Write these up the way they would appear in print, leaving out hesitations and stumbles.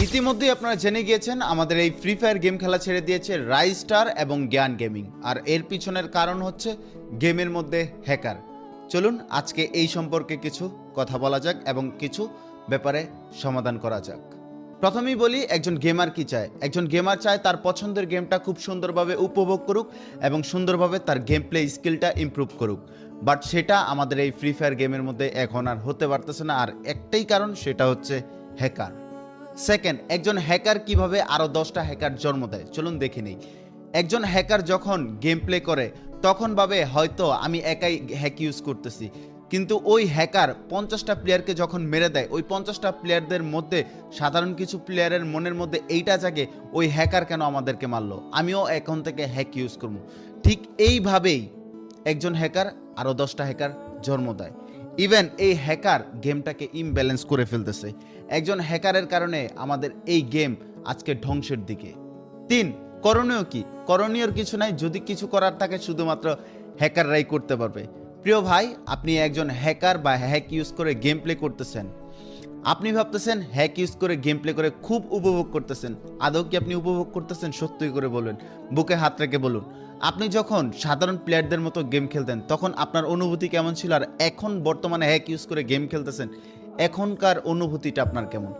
ইতিমধ্যেই আপনারা জেনে গিয়েছেন আমাদের এই ফ্রি ফায়ার গেম খেলা ছেড়ে দিয়েছে রাইজ স্টার এবং জ্ঞান গেমিং। আর এর পিছনের কারণ হচ্ছে গেমের মধ্যে হ্যাকার। চলুন আজকে এই সম্পর্কে কিছু কথা বলা যাক এবং কিছু ব্যাপারে সমাধান করা যাক। প্রথমেই বলি, একজন গেমার কি চায়? একজন গেমার চায় তার পছন্দের গেমটা খুব সুন্দরভাবে উপভোগ করুক এবং সুন্দরভাবে তার গেম প্লে স্কিলটা ইমপ্রুভ করুক। বাট সেটা আমাদের এই ফ্রি ফায়ার গেমের মধ্যে এখন আর হতে পারতেছে না। আর একটাই কারণ, সেটা হচ্ছে হ্যাকার। সেকেন্ড, একজন হ্যাকার কিভাবে আরও 10টা হ্যাকার জন্ম দেয় চলুন দেখে নিই। একজন হ্যাকার যখন গেম প্লে করে তখন ভাবে হয়তো আমি একাই হ্যাক ইউজ করতেছি, কিন্তু ওই হ্যাকার 50টা প্লেয়ারকে যখন মেরে দেয়, ওই 50টা প্লেয়ারদের মধ্যে সাধারণ কিছু প্লেয়ারের মনের মধ্যে এইটা জাগে, ওই হ্যাকার কেন আমাদেরকে মারলো, আমিও এখন থেকে হ্যাক ইউজ করবো। ঠিক এইভাবেই একজন হ্যাকার আরও 10টা হ্যাকার জন্ম দেয়। ইভেন এই হ্যাকার গেমটাকে ইমব্যালেন্স করে ফেলতেছে। একজন হ্যাকারের কারণে আমাদের এই গেম আজকে ধ্বংসের দিকে। 3, করণীয় কি? করণীয়র কিছু নাই, যদি কিছু করার থাকে শুধুমাত্র হ্যাকাররাই করতে পারবে। প্রিয় ভাই, আপনি একজন হ্যাকার বা হ্যাক ইউজ করে গেম প্লে করতেছেন। আপনি ভাবতেছেন হ্যাক ইউজ করে গেম প্লে করে খুব উপভোগ করতেছেন। আদৌ কি আপনি উপভোগ করতেছেন? সত্যি করে বলুন, বুকে হাত রেখে বলুন। আপনি যখন সাধারণ প্লেয়ারদের মতো গেম খেলতেন তখন আপনার অনুভূতি কেমন ছিল? আর এখন বর্তমানে হ্যাক ইউজ করে গেম খেলতেছেন, এখনকার অনুভূতিটা আপনার কেমন?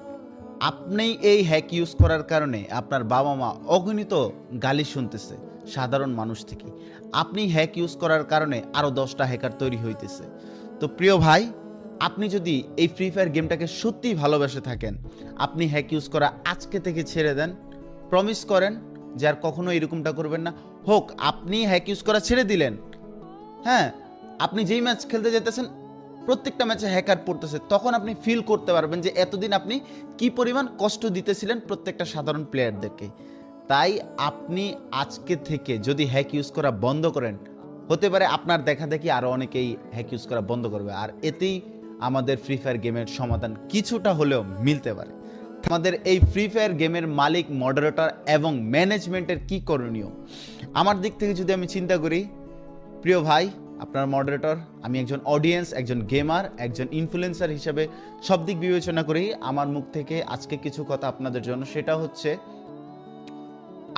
আপনি এই হ্যাক ইউজ করার কারণে আপনার বাবা মা অগণিত গালি শুনতেছে সাধারণ মানুষ থেকে। আপনি হ্যাক ইউজ করার কারণে আরও 10টা হ্যাকার তৈরি হইতেছে। তো প্রিয় ভাই, আপনি যদি এই ফ্রি ফায়ার গেমটাকে সত্যিই ভালোবেসে থাকেন, আপনি হ্যাক ইউজ করা আজকে থেকে ছেড়ে দেন। প্রমিস করেন যে আর কখনো এরকমটা করবেন না। হোক আপনি হ্যাক ইউজ করা ছেড়ে দিলেন, হ্যাঁ, আপনি যেই ম্যাচ খেলতে যেতেছেন প্রত্যেকটা ম্যাচে হ্যাকার পড়তেছে, তখন আপনি ফিল করতে পারবেন যে এতদিন আপনি কি পরিমাণ কষ্ট দিতেছিলেন প্রত্যেকটা সাধারণ প্লেয়ারদেরকে। তাই আপনি আজকে থেকে যদি হ্যাক ইউজ করা বন্ধ করেন, হতে পারে আপনার দেখা দেখি আরও অনেকেই হ্যাক ইউজ করা বন্ধ করবে। আর এতেই আমাদের ফ্রি ফায়ার গেমের সমাধান কিছুটা হলেও মিলতে পারে। আমাদের এই ফ্রি ফায়ার গেমের মালিক, মডারেটর এবং ম্যানেজমেন্টের কি করণীয়? আমার দিক থেকে যদি আমি চিন্তা করি, প্রিয় ভাই, আপনার মডারেটর, আমি একজন অডিয়েন্স, একজন গেমার, একজন ইনফ্লুয়েন্সার হিসেবে সব দিক বিবেচনা করি। আমার মুখ থেকে আজকে কিছু কথা আপনাদের জন্য, সেটা হচ্ছে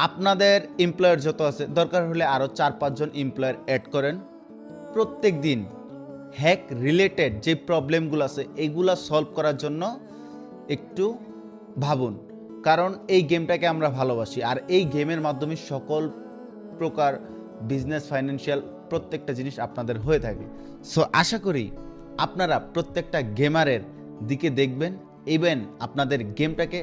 আপনাদের এমপ্লয়ার যত আছে, দরকার হলে আরও 4-5 জন এমপ্লয়ার অ্যাড করেন। প্রত্যেক দিন হ্যাক রিলেটেড যে প্রবলেমগুলো আছে এগুলা সলভ করার জন্য একটু ভাবুন। কারণ এই গেমটাকে আমরা ভালোবাসি, আর এই গেমের মাধ্যমে সকল প্রকার বিজনেস, ফাইন্যান্সিয়াল প্রত্যেকটা জিনিস আপনাদের হয়ে থাকে। সো আশা করি আপনারা প্রত্যেকটা গেমারের দিকে দেখবেন, ইভেন আপনাদের গেমটাকে